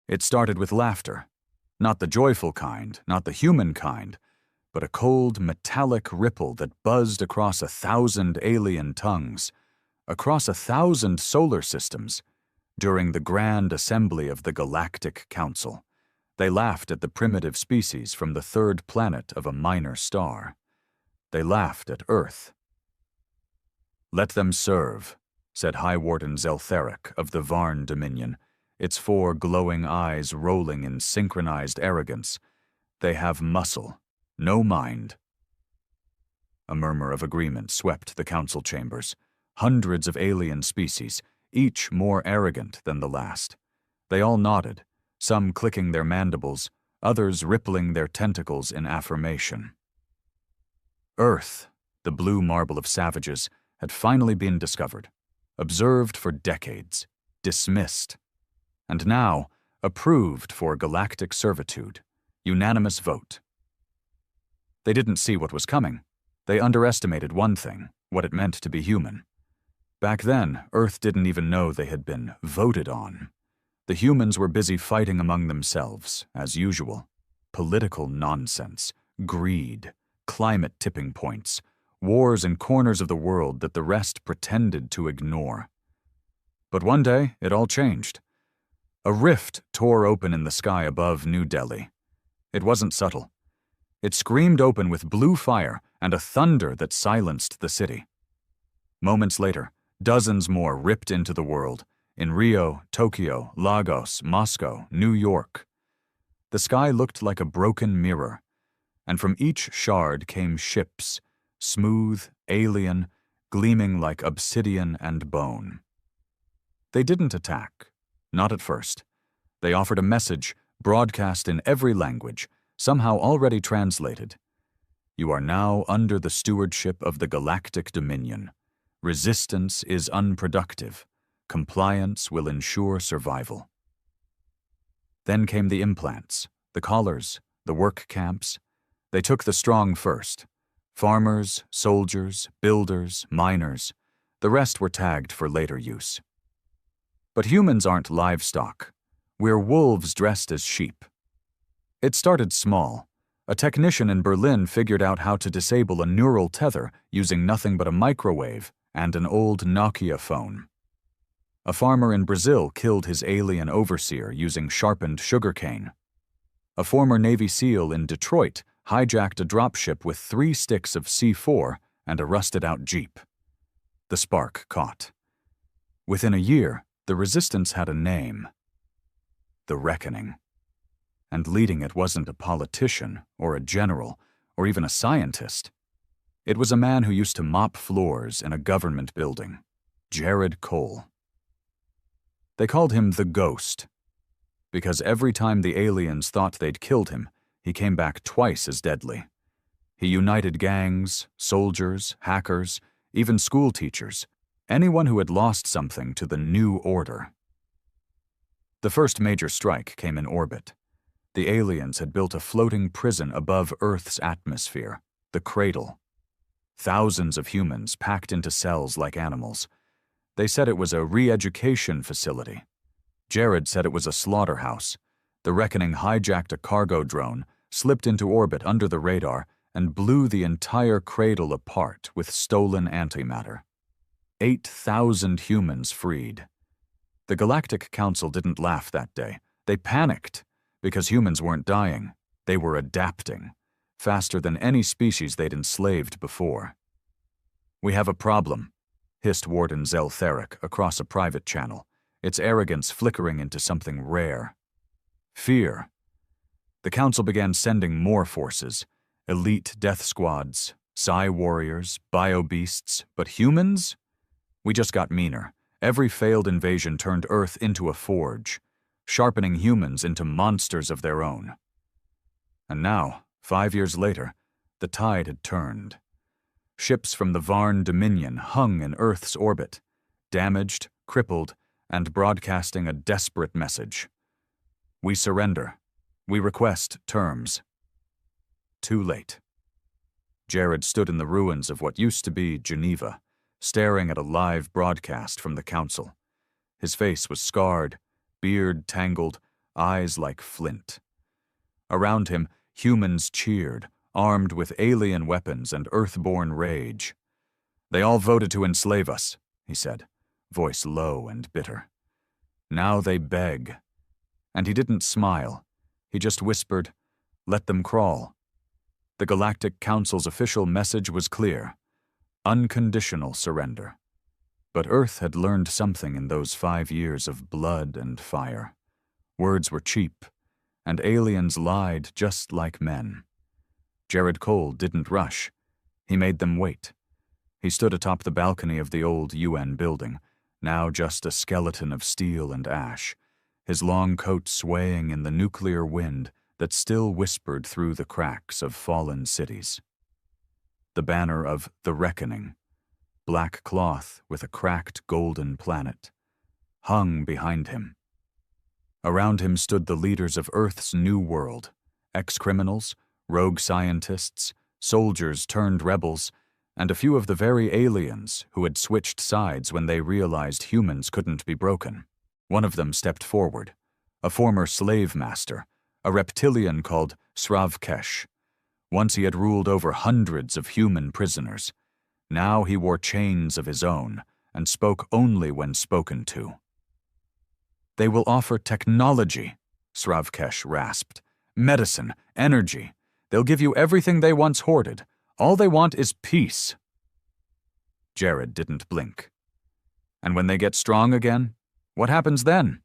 It started with laughter. Not the joyful kind, not the human kind, but a cold, metallic ripple that buzzed across 1,000 alien tongues, across 1,000 solar systems, during the grand assembly of the Galactic Council. They laughed at the primitive species from the third planet of a minor star. They laughed at Earth. "Let them serve," said High Warden Zeltheric of the Varn Dominion, its 4 glowing eyes rolling in synchronized arrogance. "They have muscle, no mind." A murmur of agreement swept the council chambers. Hundreds of alien species, each more arrogant than the last. They all nodded, some clicking their mandibles, others rippling their tentacles in affirmation. Earth, the blue marble of savages, had finally been discovered, observed for decades, dismissed, and now approved for galactic servitude, unanimous vote. They didn't see what was coming. They underestimated one thing, what it meant to be human. Back then, Earth didn't even know they had been voted on. The humans were busy fighting among themselves, as usual. Political nonsense, greed, climate tipping points, wars in corners of the world that the rest pretended to ignore. But one day, it all changed. A rift tore open in the sky above New Delhi. It wasn't subtle. It screamed open with blue fire and a thunder that silenced the city. Moments later, dozens more ripped into the world, in Rio, Tokyo, Lagos, Moscow, New York. The sky looked like a broken mirror, and from each shard came ships, smooth, alien, gleaming like obsidian and bone. They didn't attack, not at first. They offered a message, broadcast in every language, somehow already translated. "You are now under the stewardship of the Galactic Dominion. Resistance is unproductive. Compliance will ensure survival." Then came the implants, the collars, the work camps. They took the strong first. Farmers, soldiers, builders, miners. The rest were tagged for later use. But humans aren't livestock. We're wolves dressed as sheep. It started small. A technician in Berlin figured out how to disable a neural tether using nothing but a microwave and an old Nokia phone. A farmer in Brazil killed his alien overseer using sharpened sugarcane. A former Navy SEAL in Detroit hijacked a dropship with 3 sticks of C4 and a rusted-out Jeep. The spark caught. Within a year, the resistance had a name: the Reckoning. And leading it wasn't a politician or a general or even a scientist. It was a man who used to mop floors in a government building, Jared Cole. They called him the Ghost, because every time the aliens thought they'd killed him, he came back twice as deadly. He united gangs, soldiers, hackers, even school teachers, anyone who had lost something to the new order. The first major strike came in orbit. The aliens had built a floating prison above Earth's atmosphere, the Cradle. Thousands of humans packed into cells like animals. They said it was a re-education facility. Jared said it was a slaughterhouse. The Reckoning hijacked a cargo drone, slipped into orbit under the radar, and blew the entire Cradle apart with stolen antimatter. 8,000 humans freed. The Galactic Council didn't laugh that day. They panicked. Because humans weren't dying, they were adapting, faster than any species they'd enslaved before. "We have a problem," hissed Warden Zeltheric across a private channel, its arrogance flickering into something rare. Fear. The Council began sending more forces, elite death squads, psi warriors, bio-beasts, but humans? We just got meaner. Every failed invasion turned Earth into a forge, sharpening humans into monsters of their own. And now, 5 years later, the tide had turned. Ships from the Varn Dominion hung in Earth's orbit, damaged, crippled, and broadcasting a desperate message. "We surrender. We request terms." Too late. Jared stood in the ruins of what used to be Geneva, staring at a live broadcast from the Council. His face was scarred, beard tangled, eyes like flint. Around him, humans cheered, armed with alien weapons and earthborn rage. "They all voted to enslave us," he said, voice low and bitter. "Now they beg." And he didn't smile. He just whispered, "Let them crawl." The Galactic Council's official message was clear: unconditional surrender. But Earth had learned something in those 5 years of blood and fire. Words were cheap, and aliens lied just like men. Jared Cole didn't rush. He made them wait. He stood atop the balcony of the old UN building, now just a skeleton of steel and ash, his long coat swaying in the nuclear wind that still whispered through the cracks of fallen cities. The banner of The Reckoning, black cloth with a cracked golden planet, hung behind him. Around him stood the leaders of Earth's new world, ex-criminals, rogue scientists, soldiers turned rebels, and a few of the very aliens who had switched sides when they realized humans couldn't be broken. One of them stepped forward, a former slave master, a reptilian called Sravkesh. Once he had ruled over hundreds of human prisoners. Now he wore chains of his own and spoke only when spoken to. "They will offer technology," Sravkesh rasped. "Medicine, energy. They'll give you everything they once hoarded. All they want is peace." Jared didn't blink. "And when they get strong again, what happens then?"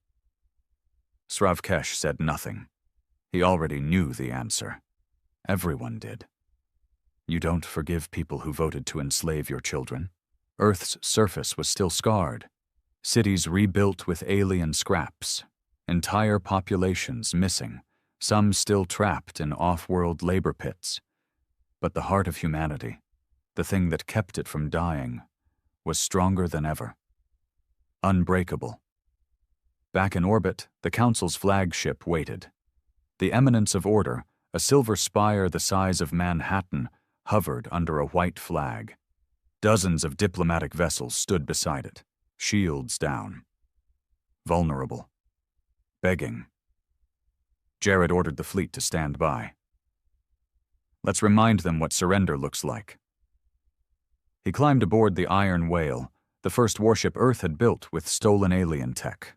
Sravkesh said nothing. He already knew the answer. Everyone did. "You don't forgive people who voted to enslave your children." Earth's surface was still scarred. Cities rebuilt with alien scraps. Entire populations missing, some still trapped in off-world labor pits. But the heart of humanity, the thing that kept it from dying, was stronger than ever. Unbreakable. Back in orbit, the Council's flagship waited. The Eminence of Order, a silver spire the size of Manhattan, hovered under a white flag. Dozens of diplomatic vessels stood beside it, shields down. Vulnerable. Begging. Jared ordered the fleet to stand by. "Let's remind them what surrender looks like." He climbed aboard the Iron Whale, the first warship Earth had built with stolen alien tech.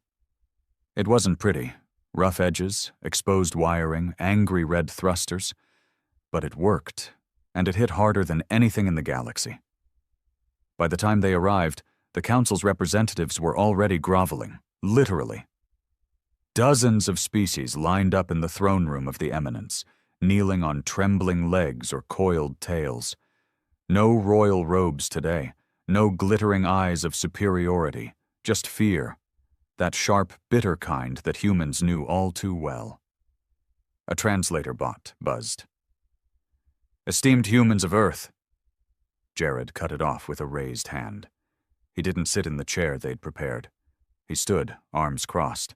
It wasn't pretty. Rough edges, exposed wiring, angry red thrusters. But it worked, and it hit harder than anything in the galaxy. By the time they arrived, the Council's representatives were already groveling, literally. Dozens of species lined up in the throne room of the Eminence, kneeling on trembling legs or coiled tails. No royal robes today, no glittering eyes of superiority, just fear. That sharp, bitter kind that humans knew all too well. A translator bot buzzed. "Esteemed humans of Earth." Jared cut it off with a raised hand. He didn't sit in the chair they'd prepared. He stood, arms crossed.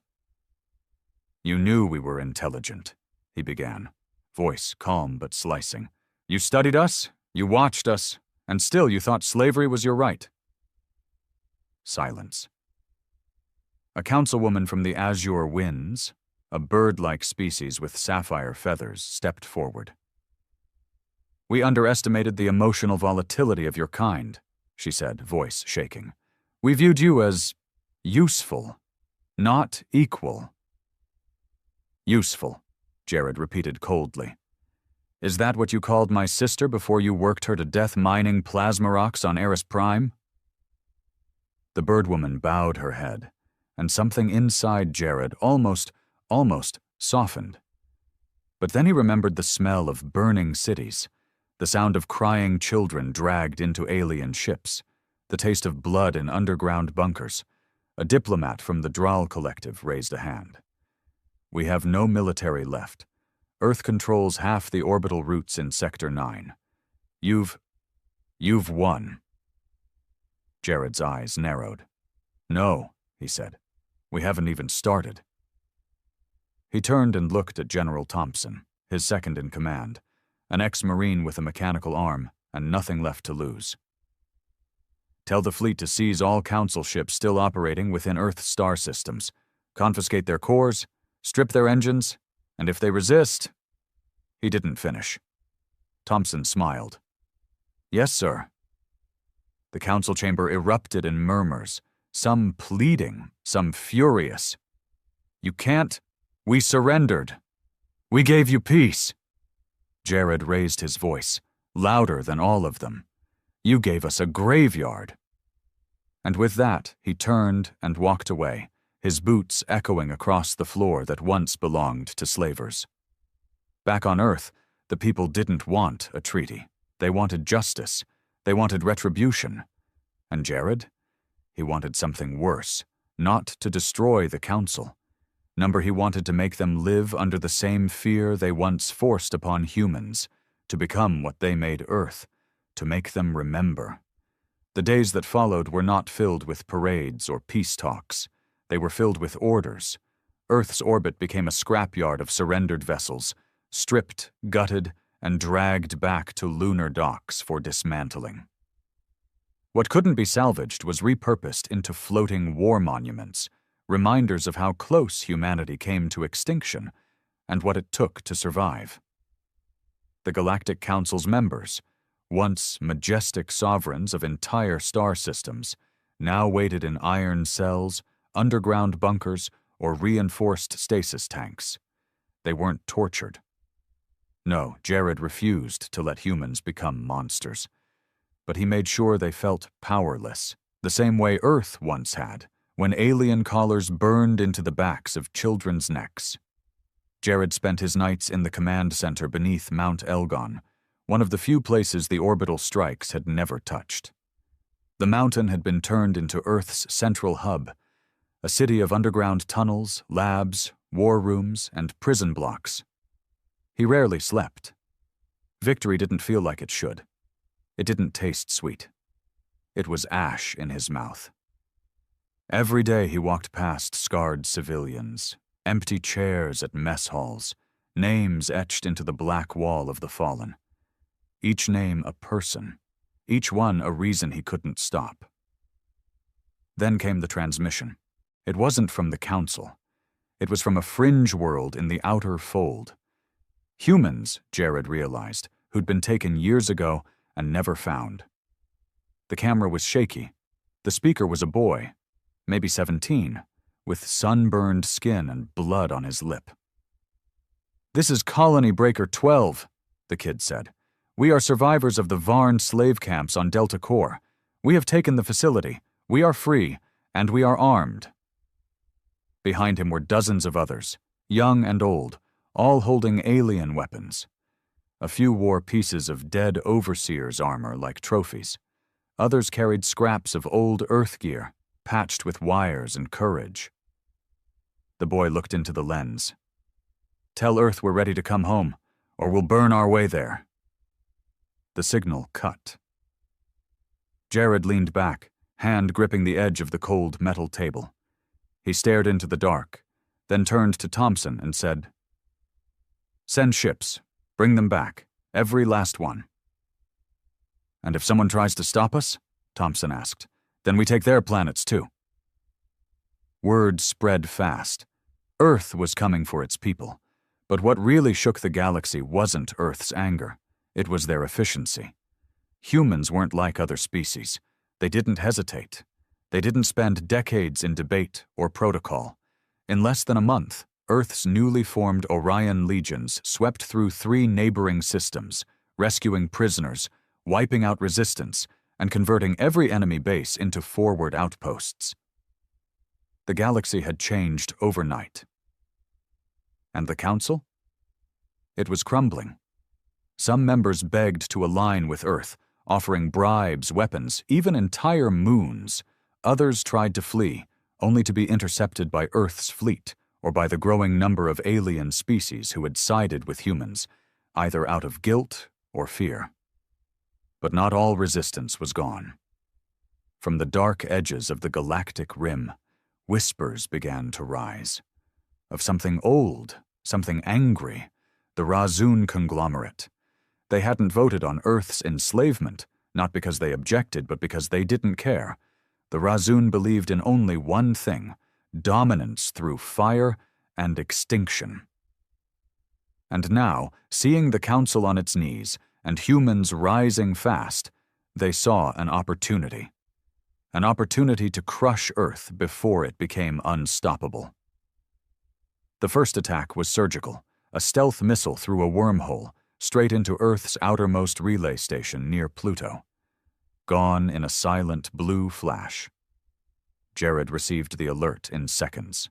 "You knew we were intelligent," he began, voice calm but slicing. "You studied us, you watched us, and still you thought slavery was your right." Silence. A councilwoman from the Azure Winds, a bird-like species with sapphire feathers, stepped forward. "We underestimated the emotional volatility of your kind," she said, voice shaking. "We viewed you as useful, not equal." "Useful," Jared repeated coldly. "Is that what you called my sister before you worked her to death mining plasma rocks on Eris Prime?" The birdwoman bowed her head, and something inside Jared almost softened. But then he remembered the smell of burning cities, the sound of crying children dragged into alien ships, the taste of blood in underground bunkers. A diplomat from the Dral Collective raised a hand. "We have no military left. Earth controls half the orbital routes in Sector 9. You've won." Jared's eyes narrowed. "No," he said. "We haven't even started." He turned and looked at General Thompson, his second in command, an ex-Marine with a mechanical arm and nothing left to lose. "Tell the fleet to seize all Council ships still operating within Earth's star systems, confiscate their cores, Strip their engines, and if they resist—" He didn't finish. Thompson smiled. "Yes, sir." The council chamber erupted in murmurs, some pleading, some furious. "You can't. We surrendered. We gave you peace." Jared raised his voice, louder than all of them. "You gave us a graveyard." And with that, he turned and walked away, his boots echoing across the floor that once belonged to slavers. Back on Earth, the people didn't want a treaty. They wanted justice. They wanted retribution. And Jared? He wanted something worse, not to destroy the council. He wanted to make them live under the same fear they once forced upon humans, to become what they made Earth, to make them remember. The days that followed were not filled with parades or peace talks. They were filled with orders. Earth's orbit became a scrapyard of surrendered vessels, stripped, gutted, and dragged back to lunar docks for dismantling. What couldn't be salvaged was repurposed into floating war monuments, reminders of how close humanity came to extinction and what it took to survive. The Galactic Council's members, once majestic sovereigns of entire star systems, now waited in iron cells, underground bunkers, or reinforced stasis tanks. They weren't tortured. No, Jared refused to let humans become monsters. But he made sure they felt powerless, the same way Earth once had, when alien collars burned into the backs of children's necks. Jared spent his nights in the command center beneath Mount Elgon, one of the few places the orbital strikes had never touched. The mountain had been turned into Earth's central hub, a city of underground tunnels, labs, war rooms, and prison blocks. He rarely slept. Victory didn't feel like it should. It didn't taste sweet. It was ash in his mouth. Every day he walked past scarred civilians, empty chairs at mess halls, names etched into the black wall of the fallen. Each name a person, each one a reason he couldn't stop. Then came the transmission. It wasn't from the council. It was from a fringe world in the outer fold. Humans, Jared realized, who'd been taken years ago and never found. The camera was shaky. The speaker was a boy, maybe 17, with sunburned skin and blood on his lip. "This is Colony Breaker 12, the kid said. "We are survivors of the Varn slave camps on Delta Core. We have taken the facility. We are free, and we are armed." Behind him were dozens of others, young and old, all holding alien weapons. A few wore pieces of dead overseers' armor like trophies. Others carried scraps of old Earth gear, patched with wires and courage. The boy looked into the lens. "Tell Earth we're ready to come home, or we'll burn our way there." The signal cut. Jared leaned back, hand gripping the edge of the cold metal table. He stared into the dark, then turned to Thompson and said, "Send ships. Bring them back. Every last one." "And if someone tries to stop us," Thompson asked, "then we take their planets too." Word spread fast. Earth was coming for its people. But what really shook the galaxy wasn't Earth's anger. It was their efficiency. Humans weren't like other species. They didn't hesitate. They didn't spend decades in debate or protocol. In less than a month, Earth's newly formed Orion legions swept through 3 neighboring systems, rescuing prisoners, wiping out resistance, and converting every enemy base into forward outposts. The galaxy had changed overnight. And the Council? It was crumbling. Some members begged to align with Earth, offering bribes, weapons, even entire moons. Others tried to flee, only to be intercepted by Earth's fleet or by the growing number of alien species who had sided with humans, either out of guilt or fear. But not all resistance was gone. From the dark edges of the galactic rim, whispers began to rise. Of something old, something angry, the Razun conglomerate. They hadn't voted on Earth's enslavement, not because they objected, but because they didn't care. The Razun believed in only one thing: dominance through fire and extinction. And now, seeing the Council on its knees and humans rising fast, they saw an opportunity. An opportunity to crush Earth before it became unstoppable. The first attack was surgical, a stealth missile through a wormhole straight into Earth's outermost relay station near Pluto. Gone in a silent blue flash. Jared received the alert in seconds.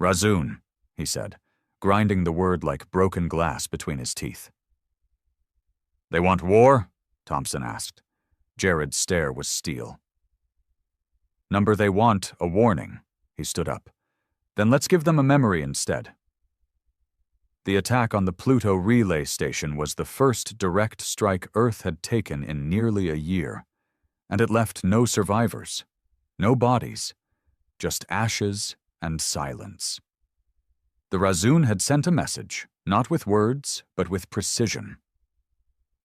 "Razoon," he said, grinding the word like broken glass between his teeth. "They want war?" Thompson asked. Jared's stare was steel. "Number they want, a warning." He stood up. "Then let's give them a memory instead." The attack on the Pluto relay station was the first direct strike Earth had taken in nearly a year, and it left no survivors, no bodies, just ashes and silence. The Razoon had sent a message, not with words, but with precision.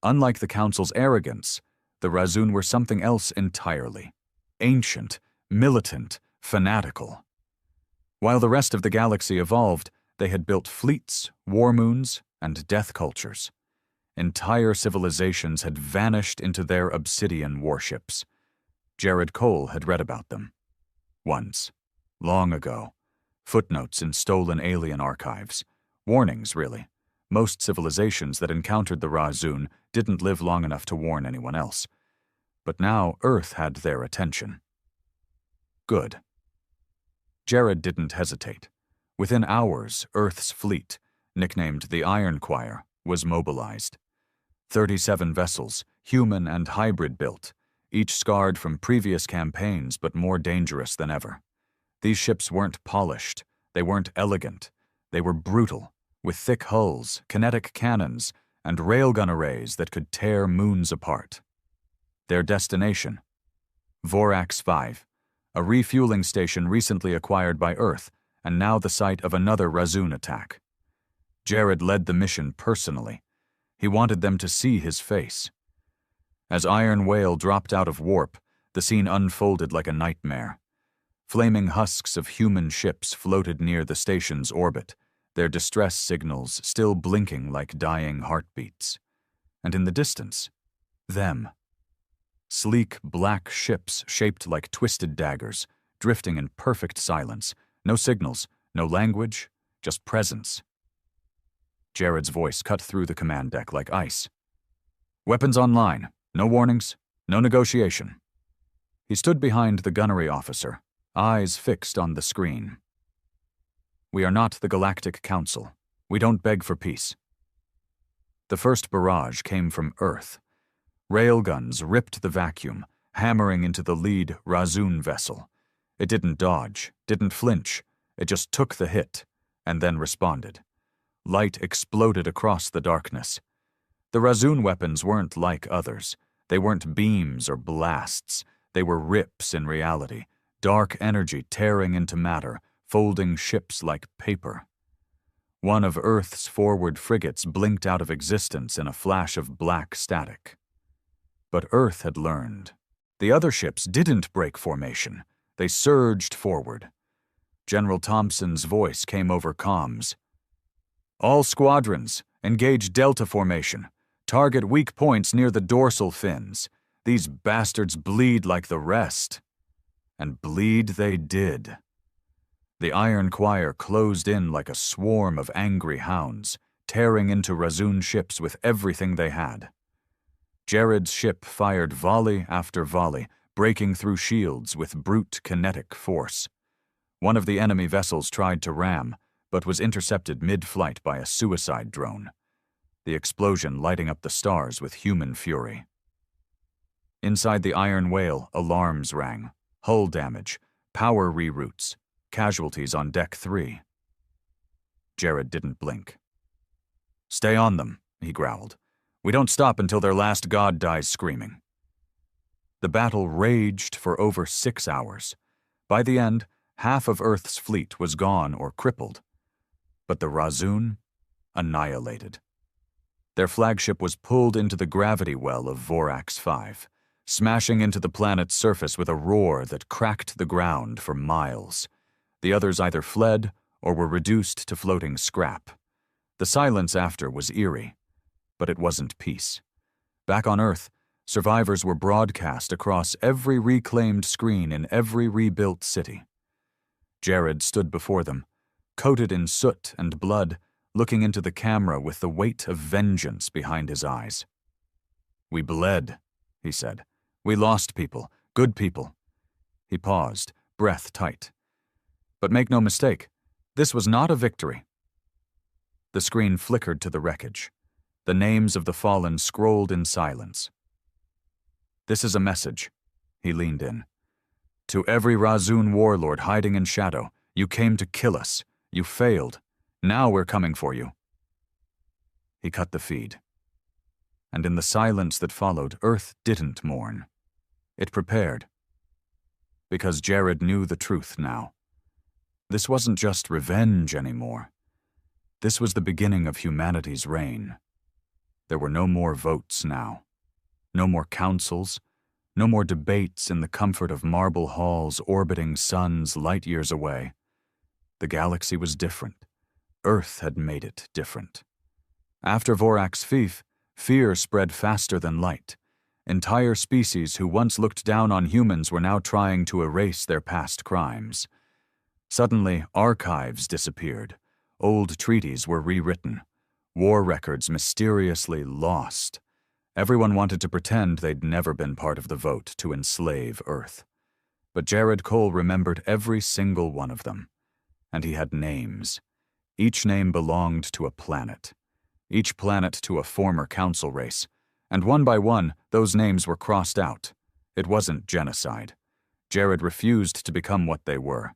Unlike the Council's arrogance, the Razoon were something else entirely. Ancient, militant, fanatical. While the rest of the galaxy evolved, they had built fleets, war moons, and death cultures. Entire civilizations had vanished into their obsidian warships. Jared Cole had read about them. Once. Long ago. Footnotes in stolen alien archives. Warnings, really. Most civilizations that encountered the Razoon didn't live long enough to warn anyone else. But now Earth had their attention. Good. Jared didn't hesitate. Within hours, Earth's fleet, nicknamed the Iron Choir, was mobilized. 37 vessels, human and hybrid built, each scarred from previous campaigns but more dangerous than ever. These ships weren't polished, they weren't elegant, they were brutal, with thick hulls, kinetic cannons, and railgun arrays that could tear moons apart. Their destination? Vorax 5, a refueling station recently acquired by Earth, and now the site of another Razoon attack. Jared led the mission personally. He wanted them to see his face. As Iron Whale dropped out of warp, the scene unfolded like a nightmare. Flaming husks of human ships floated near the station's orbit, their distress signals still blinking like dying heartbeats. And in the distance, them. Sleek black ships shaped like twisted daggers, drifting in perfect silence. No signals, no language, just presence. Jared's voice cut through the command deck like ice. "Weapons online. No warnings, no negotiation." He stood behind the gunnery officer, eyes fixed on the screen. "We are not the Galactic Council. We don't beg for peace." The first barrage came from Earth. Railguns ripped the vacuum, hammering into the lead Razoon vessel. It didn't dodge, didn't flinch. It just took the hit, and then responded. Light exploded across the darkness. The Razoon weapons weren't like others. They weren't beams or blasts. They were rips in reality, dark energy tearing into matter, folding ships like paper. One of Earth's forward frigates blinked out of existence in a flash of black static. But Earth had learned. The other ships didn't break formation. They surged forward. General Thompson's voice came over comms. "All squadrons, engage Delta formation. Target weak points near the dorsal fins. These bastards bleed like the rest." And bleed they did. The Iron Choir closed in like a swarm of angry hounds, tearing into Razoon ships with everything they had. Jared's ship fired volley after volley, breaking through shields with brute kinetic force. One of the enemy vessels tried to ram, but was intercepted mid-flight by a suicide drone, the explosion lighting up the stars with human fury. Inside the Iron Whale, alarms rang. Hull damage, power reroutes, casualties on Deck 3. Jared didn't blink. "Stay on them," he growled. "We don't stop until their last god dies screaming." The battle raged for over 6 hours. By the end, half of Earth's fleet was gone or crippled. But the Razoon, annihilated. Their flagship was pulled into the gravity well of Vorax 5, smashing into the planet's surface with a roar that cracked the ground for miles. The others either fled or were reduced to floating scrap. The silence after was eerie, but it wasn't peace. Back on Earth, survivors were broadcast across every reclaimed screen in every rebuilt city. Jared stood before them, coated in soot and blood, looking into the camera with the weight of vengeance behind his eyes. "We bled," he said. "We lost people, good people." He paused, breath tight. But make no mistake, this was not a victory. The screen flickered to the wreckage. The names of the fallen scrolled in silence. "This is a message." He leaned in. "To every Razun warlord hiding in shadow, you came to kill us. You failed. Now we're coming for you." He cut the feed. And in the silence that followed, Earth didn't mourn. It prepared. Because Jared knew the truth now. This wasn't just revenge anymore. This was the beginning of humanity's reign. There were no more votes now. No more councils. No more debates in the comfort of marble halls orbiting suns light years away. The galaxy was different. Earth had made it different. After Vorak's fief, fear spread faster than light. Entire species who once looked down on humans were now trying to erase their past crimes. Suddenly, archives disappeared. Old treaties were rewritten. War records mysteriously lost. Everyone wanted to pretend they'd never been part of the vote to enslave Earth. But Jared Cole remembered every single one of them. And he had names. Each name belonged to a planet. Each planet to a former council race. And one by one, those names were crossed out. It wasn't genocide. Jared refused to become what they were.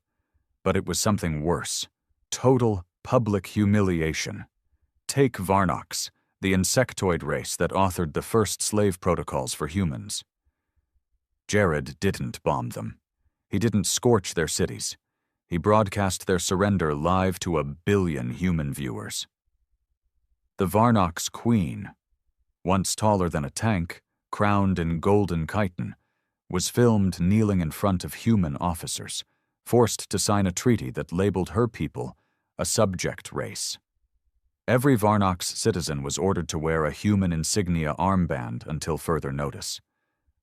But it was something worse. Total public humiliation. Take Varnox, the insectoid race that authored the first slave protocols for humans. Jared didn't bomb them. He didn't scorch their cities. He broadcast their surrender live to 1 billion human viewers. The Varnox Queen, once taller than a tank, crowned in golden chitin, was filmed kneeling in front of human officers, forced to sign a treaty that labeled her people a subject race. Every Varnox citizen was ordered to wear a human insignia armband until further notice.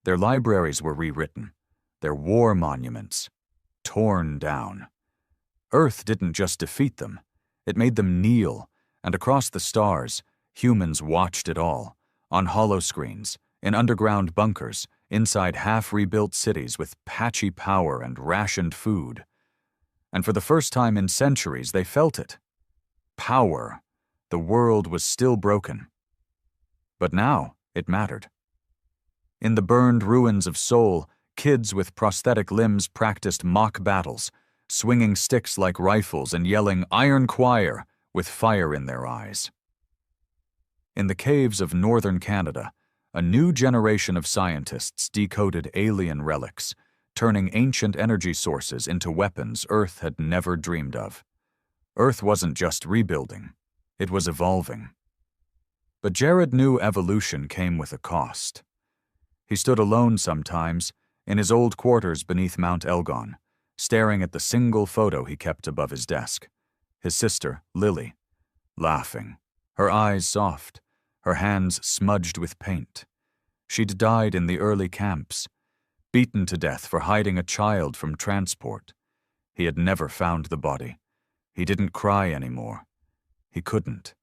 Their libraries were rewritten, their war monuments torn down. Earth didn't just defeat them, it made them kneel, and across the stars, humans watched it all, on holoscreens, in underground bunkers, inside half-rebuilt cities with patchy power and rationed food. And for the first time in centuries, they felt it. Power. The world was still broken. But now, it mattered. In the burned ruins of Seoul, kids with prosthetic limbs practiced mock battles, swinging sticks like rifles and yelling "Iron Choir" with fire in their eyes. In the caves of northern Canada, a new generation of scientists decoded alien relics, turning ancient energy sources into weapons Earth had never dreamed of. Earth wasn't just rebuilding, it was evolving. But Jared knew evolution came with a cost. He stood alone sometimes, in his old quarters beneath Mount Elgon, staring at the single photo he kept above his desk. His sister, Lily, laughing, her eyes soft, her hands smudged with paint. She'd died in the early camps, beaten to death for hiding a child from transport. He had never found the body. He didn't cry anymore. He couldn't.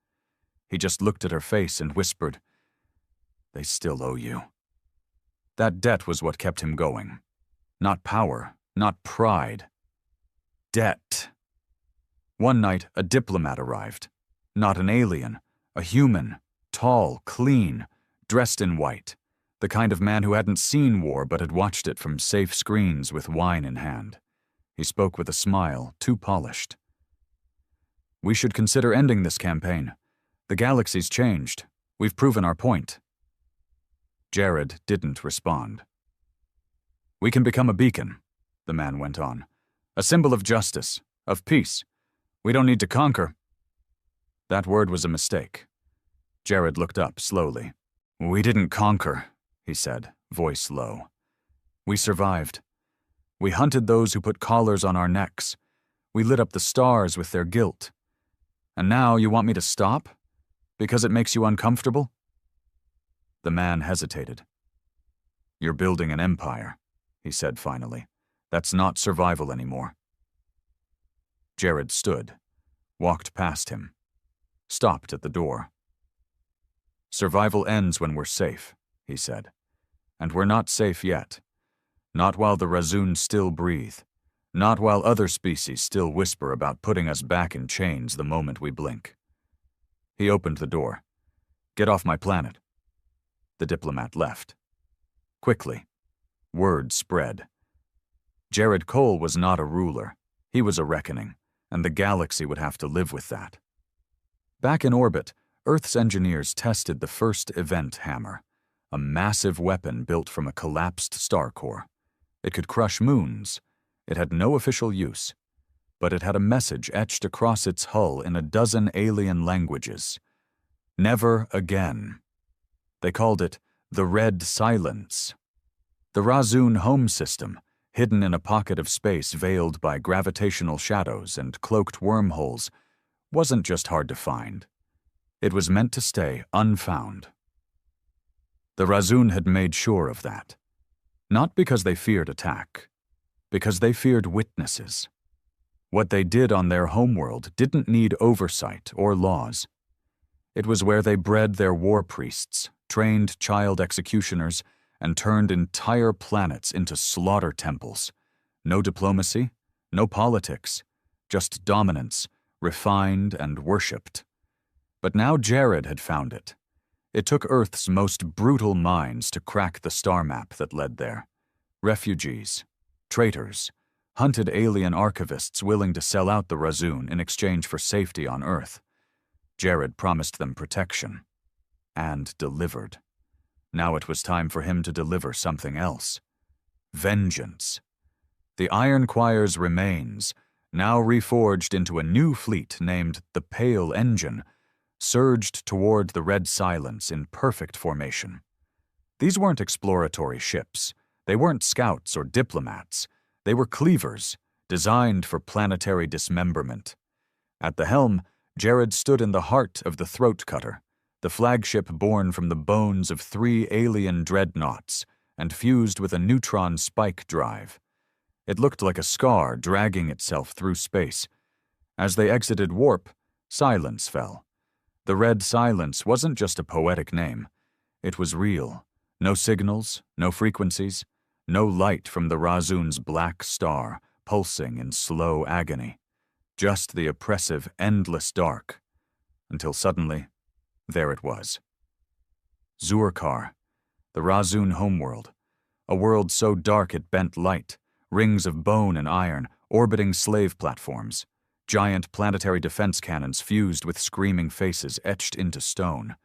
He just looked at her face and whispered, "They still owe you." That debt was what kept him going. Not power, not pride. Debt. One night, a diplomat arrived. Not an alien, a human, tall, clean, dressed in white. The kind of man who hadn't seen war but had watched it from safe screens with wine in hand. He spoke with a smile, too polished. "We should consider ending this campaign. The galaxy's changed. We've proven our point." Jared didn't respond. "We can become a beacon," the man went on. "A symbol of justice, of peace. We don't need to conquer." That word was a mistake. Jared looked up slowly. "We didn't conquer," he said, voice low. "We survived. We hunted those who put collars on our necks. We lit up the stars with their guilt. And now you want me to stop? Because it makes you uncomfortable?" The man hesitated. "You're building an empire," he said finally. "That's not survival anymore." Jared stood, walked past him, stopped at the door. "Survival ends when we're safe," he said. "And we're not safe yet. Not while the Razoon still breathe. Not while other species still whisper about putting us back in chains the moment we blink." He opened the door. "Get off my planet." The diplomat left. Quickly, word spread. Jared Cole was not a ruler. He was a reckoning, and the galaxy would have to live with that. Back in orbit, Earth's engineers tested the first event hammer, a massive weapon built from a collapsed star core. It could crush moons. It had no official use, but it had a message etched across its hull in a dozen alien languages. Never again. They called it the Red Silence. The Razoon home system, hidden in a pocket of space veiled by gravitational shadows and cloaked wormholes, wasn't just hard to find. It was meant to stay unfound. The Razoon had made sure of that. Not because they feared attack, because they feared witnesses. What they did on their homeworld didn't need oversight or laws. It was where they bred their war priests, trained child executioners, and turned entire planets into slaughter temples. No diplomacy, no politics, just dominance, refined and worshipped. But now Jared had found it. It took Earth's most brutal minds to crack the star map that led there. Refugees, traitors, hunted alien archivists willing to sell out the Razoon in exchange for safety on Earth. Jared promised them protection. And delivered. Now it was time for him to deliver something else. Vengeance. The Iron Choir's remains, now reforged into a new fleet named the Pale Engine, surged toward the Red Silence in perfect formation. These weren't exploratory ships. They weren't scouts or diplomats. They were cleavers, designed for planetary dismemberment. At the helm, Jared stood in the heart of the Throat Cutter, the flagship born from the bones of 3 alien dreadnoughts and fused with a neutron spike drive. It looked like a scar dragging itself through space. As they exited warp, silence fell. The Red Silence wasn't just a poetic name. It was real. No signals, no frequencies, no light from the Razoon's black star, pulsing in slow agony. Just the oppressive, endless dark. Until suddenly, there it was. Zurkar, the Razoon homeworld. A world so dark it bent light, rings of bone and iron, orbiting slave platforms. Giant planetary defense cannons fused with screaming faces etched into stone.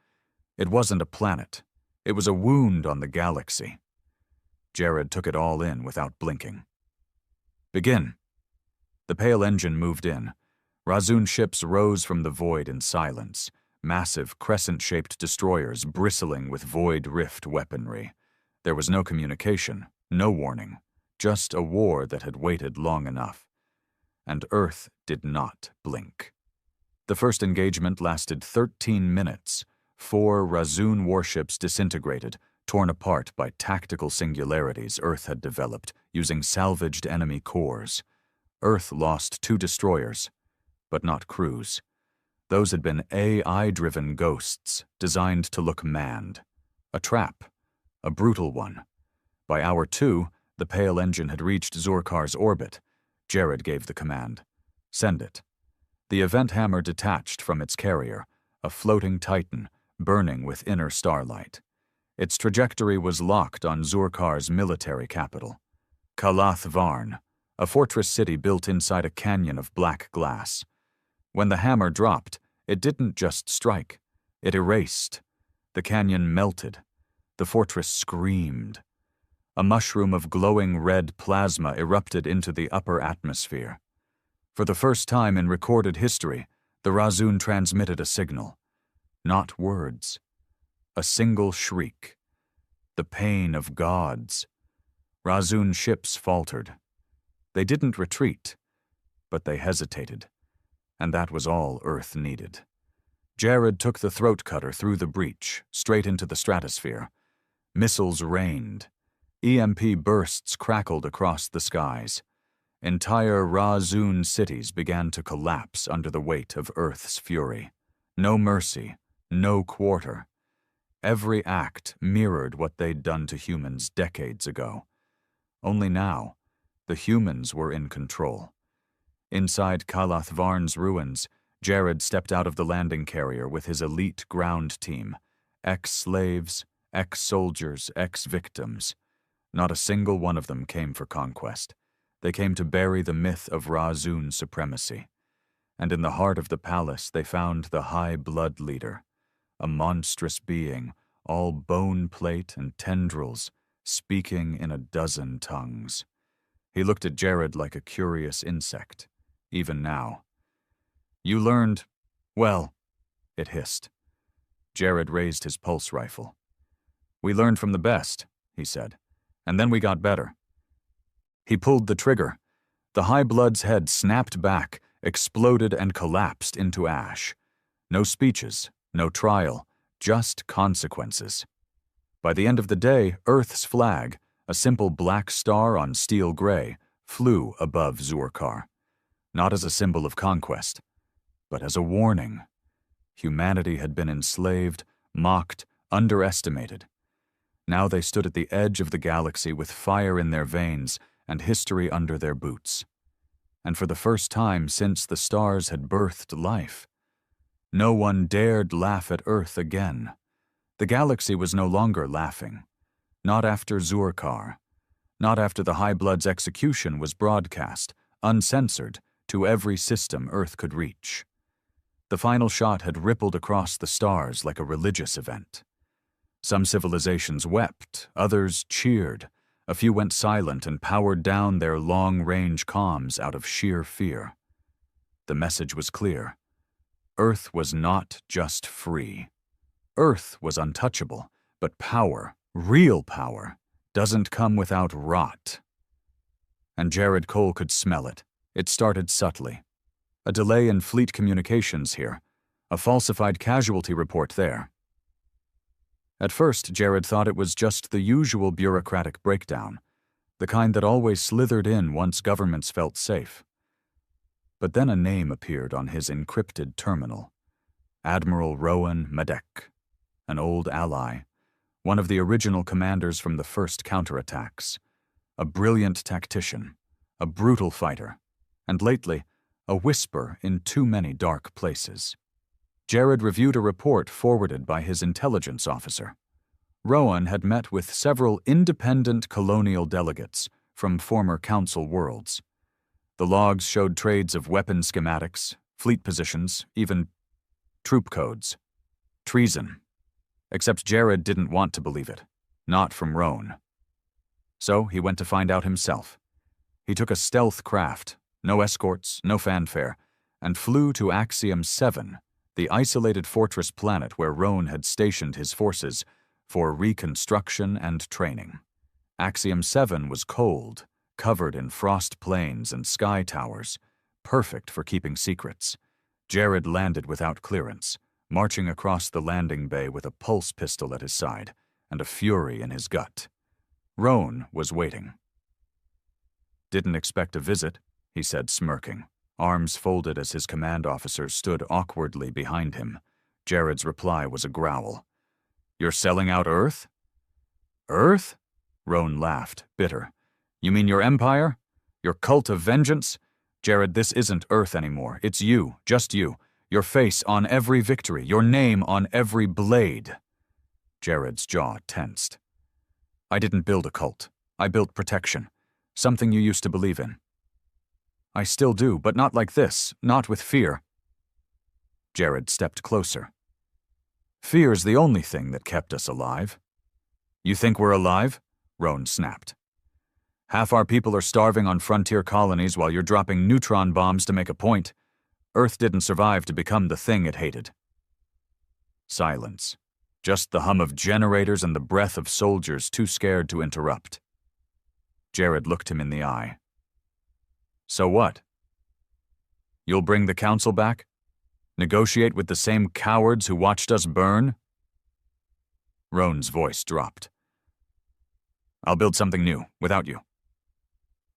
It wasn't a planet. It was a wound on the galaxy. Jared took it all in without blinking. Begin. The Pale Engine moved in. Razoon ships rose from the void in silence, massive crescent-shaped destroyers bristling with Void Rift weaponry. There was no communication, no warning, just a war that had waited long enough. And Earth did not blink. The first engagement lasted 13 minutes. 4 Razoon warships disintegrated, torn apart by tactical singularities Earth had developed using salvaged enemy cores. Earth lost 2 destroyers, but not crews. Those had been AI-driven ghosts designed to look manned. A trap, a brutal one. By hour 2, the Pale Engine had reached Zurkar's orbit. Jared gave the command. Send it. The event hammer detached from its carrier, a floating titan, burning with inner starlight. Its trajectory was locked on Zurkar's military capital. Kalath Varn, a fortress city built inside a canyon of black glass. When the hammer dropped, it didn't just strike. It erased. The canyon melted. The fortress screamed. A mushroom of glowing red plasma erupted into the upper atmosphere. For the first time in recorded history, the Razoon transmitted a signal. Not words. A single shriek. The pain of gods. Razoon ships faltered. They didn't retreat. But they hesitated, and that was all Earth needed. Jared took the throat cutter through the breach, straight into the stratosphere. Missiles rained. EMP bursts crackled across the skies. Entire Ra-Zun cities began to collapse under the weight of Earth's fury. No mercy, no quarter. Every act mirrored what they'd done to humans decades ago. Only now, the humans were in control. Inside Kalath Varn's ruins, Jared stepped out of the landing carrier with his elite ground team. Ex-slaves, ex-soldiers, ex-victims. Not a single one of them came for conquest. They came to bury the myth of Ra-Zun's supremacy. And in the heart of the palace they found the High Blood Leader, a monstrous being, all bone plate and tendrils, speaking in a dozen tongues. He looked at Jared like a curious insect, even now. "You learned, well," it hissed. Jared raised his pulse rifle. "We learned from the best," he said, "and then we got better." He pulled the trigger. The High Blood's head snapped back, exploded and collapsed into ash. No speeches, no trial, just consequences. By the end of the day, Earth's flag, a simple black star on steel gray, flew above Zurkar. Not as a symbol of conquest, but as a warning. Humanity had been enslaved, mocked, underestimated. Now they stood at the edge of the galaxy with fire in their veins and history under their boots. And for the first time since the stars had birthed life, no one dared laugh at Earth again. The galaxy was no longer laughing. Not after Zurkar. Not after the High Blood's execution was broadcast, uncensored, to every system Earth could reach. The final shot had rippled across the stars like a religious event. Some civilizations wept, others cheered. A few went silent and powered down their long-range comms out of sheer fear. The message was clear. Earth was not just free. Earth was untouchable, but power, real power, doesn't come without rot. And Jared Cole could smell it. It started subtly. A delay in fleet communications here. A falsified casualty report there. At first, Jared thought it was just the usual bureaucratic breakdown, the kind that always slithered in once governments felt safe. But then a name appeared on his encrypted terminal. Admiral Rowan Madek, an old ally, one of the original commanders from the first counterattacks, a brilliant tactician, a brutal fighter, and lately, a whisper in too many dark places. Jared reviewed a report forwarded by his intelligence officer. Rowan had met with several independent colonial delegates from former Council worlds. The logs showed trades of weapon schematics, fleet positions, even troop codes. Treason. Except Jared didn't want to believe it. Not from Rowan. So he went to find out himself. He took a stealth craft, no escorts, no fanfare, and flew to Axiom 7, the isolated fortress planet where Rowan had stationed his forces for reconstruction and training. Axiom 7 was cold, covered in frost plains and sky towers, perfect for keeping secrets. Jared landed without clearance, marching across the landing bay with a pulse pistol at his side and a fury in his gut. Rowan was waiting. "Didn't expect a visit," he said, smirking, arms folded as his command officers stood awkwardly behind him. Jared's reply was a growl. "You're selling out Earth?" "Earth?" Rowan laughed, bitter. "You mean your empire? Your cult of vengeance? Jared, this isn't Earth anymore. It's you, just you. Your face on every victory, your name on every blade." Jared's jaw tensed. "I didn't build a cult. I built protection. Something you used to believe in." "I still do, but not like this, not with fear." Jared stepped closer. "Fear's the only thing that kept us alive." "You think we're alive?" Rowan snapped. "Half our people are starving on frontier colonies while you're dropping neutron bombs to make a point. Earth didn't survive to become the thing it hated." Silence. Just the hum of generators and the breath of soldiers too scared to interrupt. Jared looked him in the eye. "So what?" You'll bring the council back? Negotiate with the same cowards who watched us burn? Roan's voice dropped. I'll build something new, without you.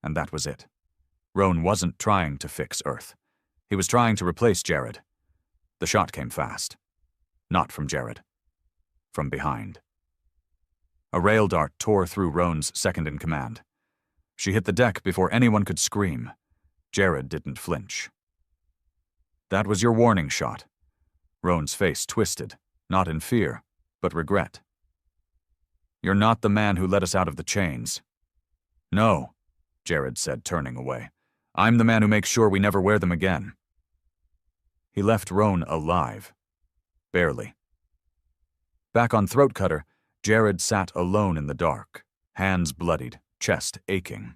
And that was it. Roan wasn't trying to fix Earth. He was trying to replace Jared. The shot came fast. Not from Jared. From behind. A rail dart tore through Roan's second-in-command. She hit the deck before anyone could scream. Jared didn't flinch. That was your warning shot. Roan's face twisted, not in fear, but regret. You're not the man who let us out of the chains. No, Jared said, turning away. I'm the man who makes sure we never wear them again. He left Roan alive. Barely. Back on Throat Cutter, Jared sat alone in the dark, hands bloodied, chest aching.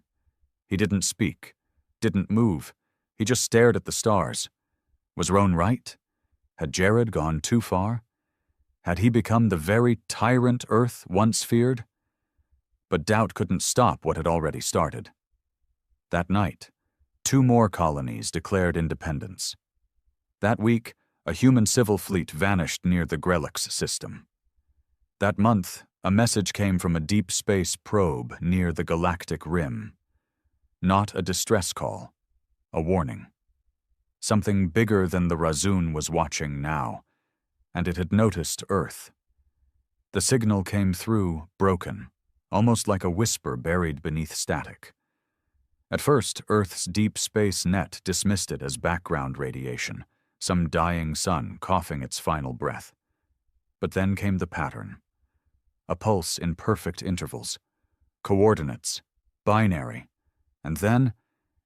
He didn't speak, didn't move. He just stared at the stars. Was Roan right? Had Jared gone too far? Had he become the very tyrant Earth once feared? But doubt couldn't stop what had already started. That night, 2 more colonies declared independence. That week, a human civil fleet vanished near the Grelix system. That month, a message came from a deep space probe near the Galactic Rim. Not a distress call, a warning. Something bigger than the Razun was watching now, and it had noticed Earth. The signal came through, broken, almost like a whisper buried beneath static. At first, Earth's deep space net dismissed it as background radiation, some dying sun coughing its final breath. But then came the pattern. A pulse in perfect intervals, coordinates, binary, and then,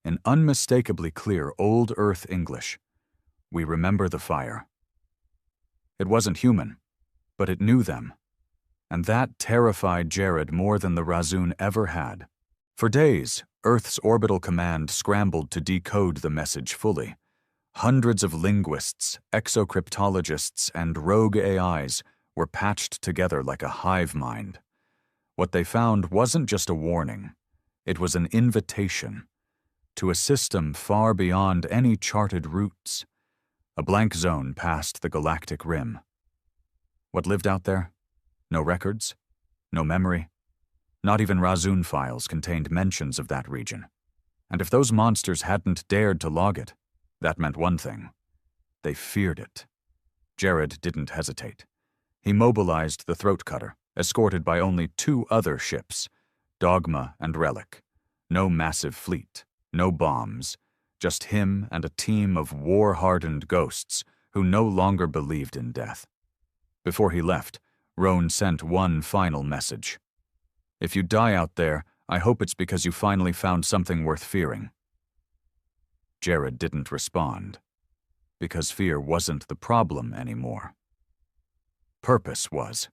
in unmistakably clear Old Earth English, we remember the fire. It wasn't human, but it knew them, and that terrified Jared more than the Razun ever had. For days, Earth's orbital command scrambled to decode the message fully. Hundreds of linguists, exocryptologists, and rogue AIs were patched together like a hive mind. What they found wasn't just a warning. It was an invitation to a system far beyond any charted routes, a blank zone past the galactic rim. What lived out there? No records, no memory. Not even Razun files contained mentions of that region. And if those monsters hadn't dared to log it, that meant one thing. They feared it. Jared didn't hesitate. He mobilized the Throat Cutter, escorted by only 2 other ships, Dogma and Relic. No massive fleet, no bombs, just him and a team of war-hardened ghosts who no longer believed in death. Before he left, Roan sent one final message. If you die out there, I hope it's because you finally found something worth fearing. Jared didn't respond, because fear wasn't the problem anymore. Purpose was.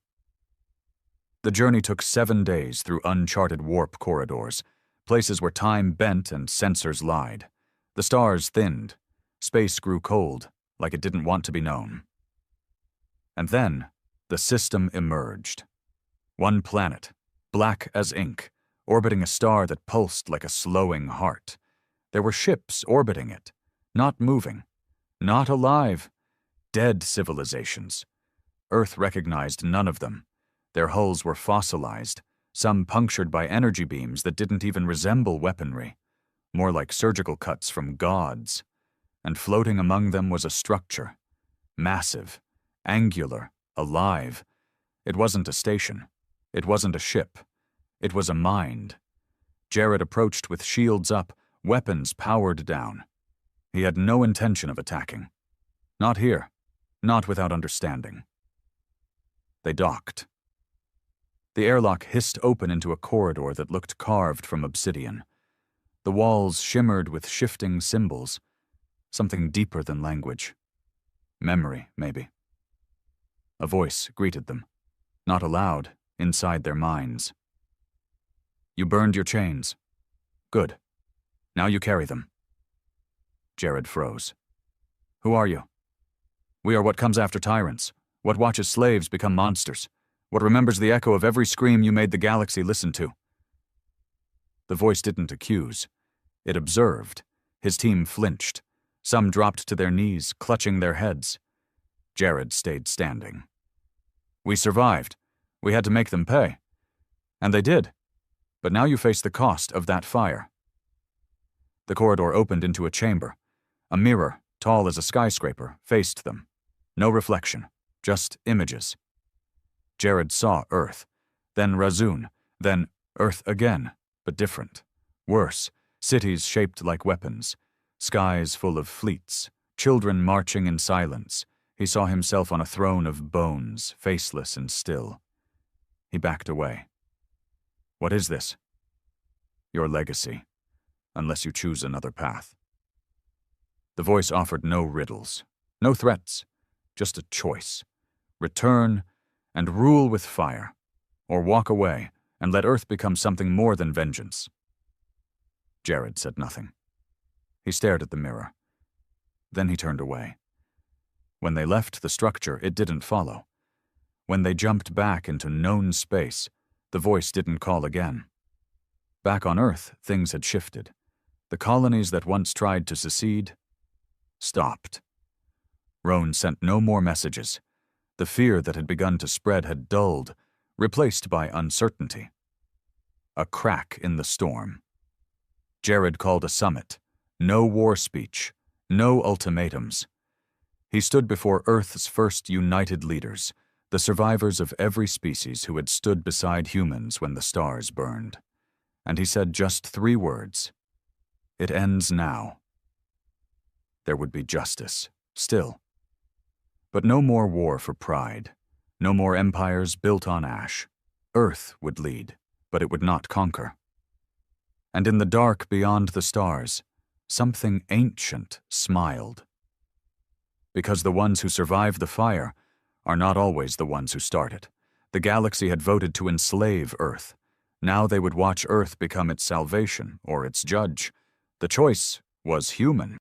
The journey took 7 days through uncharted warp corridors, places where time bent and sensors lied. The stars thinned. Space grew cold, like it didn't want to be known. And then, the system emerged. One planet, black as ink, orbiting a star that pulsed like a slowing heart. There were ships orbiting it, not moving, not alive, dead civilizations. Earth recognized none of them. Their hulls were fossilized, some punctured by energy beams that didn't even resemble weaponry, more like surgical cuts from gods. And floating among them was a structure, massive, angular, alive. It wasn't a station. It wasn't a ship. It was a mind. Jared approached with shields up, weapons powered down. He had no intention of attacking. Not here. Not without understanding. They docked. The airlock hissed open into a corridor that looked carved from obsidian. The walls shimmered with shifting symbols, something deeper than language. Memory, maybe. A voice greeted them, not aloud, inside their minds. You burned your chains. Good. Now you carry them. Jared froze. Who are you? We are what comes after tyrants, what watches slaves become monsters, what remembers the echo of every scream you made the galaxy listen to. The voice didn't accuse. It observed. His team flinched. Some dropped to their knees, clutching their heads. Jared stayed standing. "We survived. We had to make them pay. And they did. But now you face the cost of that fire." The corridor opened into a chamber. A mirror, tall as a skyscraper, faced them. No reflection, just images. Jared saw Earth, then Razun, then Earth again, but different. Worse, cities shaped like weapons, skies full of fleets, children marching in silence. He saw himself on a throne of bones, faceless and still. He backed away. "What is this?" "Your legacy, unless you choose another path." The voice offered no riddles, no threats, just a choice. Return and rule with fire, or walk away and let Earth become something more than vengeance. Jared said nothing. He stared at the mirror. Then he turned away. When they left the structure, it didn't follow. When they jumped back into known space, the voice didn't call again. Back on Earth, things had shifted. The colonies that once tried to secede stopped. Roan sent no more messages. The fear that had begun to spread had dulled, replaced by uncertainty. A crack in the storm. Jared called a summit. No war speech. No ultimatums. He stood before Earth's first united leaders, the survivors of every species who had stood beside humans when the stars burned. And he said just 3 words. "It ends now." There would be justice, still. But no more war for pride. No more empires built on ash. Earth would lead, but it would not conquer. And in the dark beyond the stars, something ancient smiled. Because the ones who survive the fire are not always the ones who start it. The galaxy had voted to enslave Earth. Now they would watch Earth become its salvation or its judge. The choice was human.